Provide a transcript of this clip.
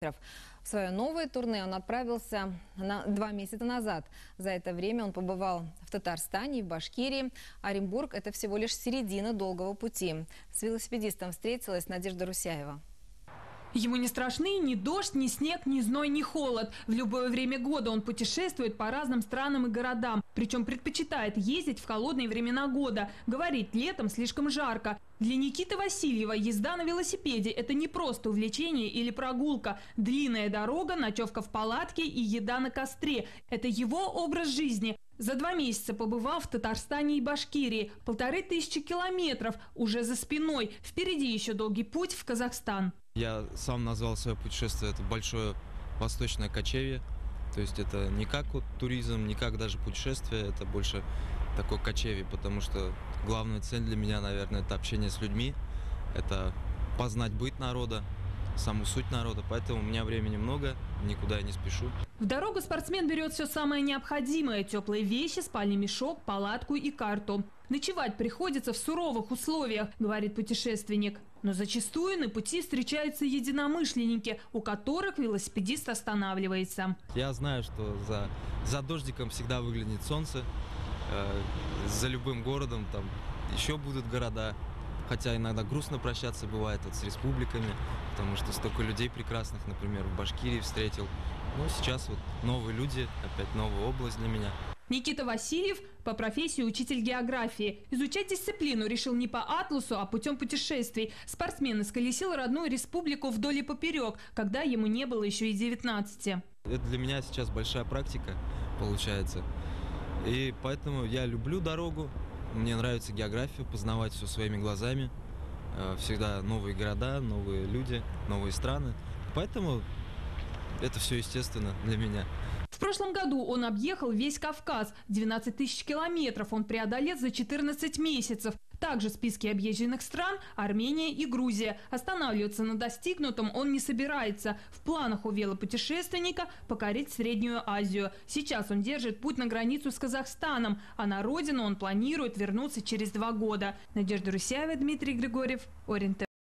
В свое новое турне он отправился 2 месяца назад. За это время он побывал в Татарстане и в Башкирии. Оренбург – это всего лишь середина долгого пути. С велосипедистом встретилась Надежда Русяева. Ему не страшны ни дождь, ни снег, ни зной, ни холод. В любое время года он путешествует по разным странам и городам. Причем предпочитает ездить в холодные времена года. Говорит, летом слишком жарко. Для Никиты Васильева езда на велосипеде – это не просто увлечение или прогулка. Длинная дорога, ночевка в палатке и еда на костре – это его образ жизни. За 2 месяца побывал в Татарстане и Башкирии. 1500 километров уже за спиной. Впереди еще долгий путь в Казахстан. Я сам назвал свое путешествие это большое восточное кочевье. То есть это не как вот туризм, не как даже путешествие, это больше такое кочевье, потому что главная цель для меня, наверное, это общение с людьми, это познать быт народа, саму суть народа, поэтому у меня времени много, никуда я не спешу. В дорогу спортсмен берет все самое необходимое – теплые вещи, спальный мешок, палатку и карту. Ночевать приходится в суровых условиях, говорит путешественник. Но зачастую на пути встречаются единомышленники, у которых велосипедист останавливается. Я знаю, что за дождиком всегда выглянет солнце, за любым городом там еще будут города. Хотя иногда грустно прощаться бывает вот с республиками, потому что столько людей прекрасных, например, в Башкирии встретил. Но сейчас вот новые люди, опять новая область для меня. Никита Васильев по профессии учитель географии. Изучать дисциплину решил не по атласу, а путем путешествий. Спортсмен исколесил родную республику вдоль и поперек, когда ему не было еще и 19. Это для меня сейчас большая практика получается. И поэтому я люблю дорогу. Мне нравится географию, познавать все своими глазами. Всегда новые города, новые люди, новые страны. Поэтому это все естественно для меня. В прошлом году он объехал весь Кавказ. 12 тысяч километров он преодолел за 14 месяцев. Также в списке объезженных стран Армения и Грузия. Останавливаться на достигнутом он не собирается. В планах у велопутешественника покорить Среднюю Азию. Сейчас он держит путь на границу с Казахстаном, а на родину он планирует вернуться через 2 года. Надежда Русяева, Дмитрий Григорьев, Орен ТВ.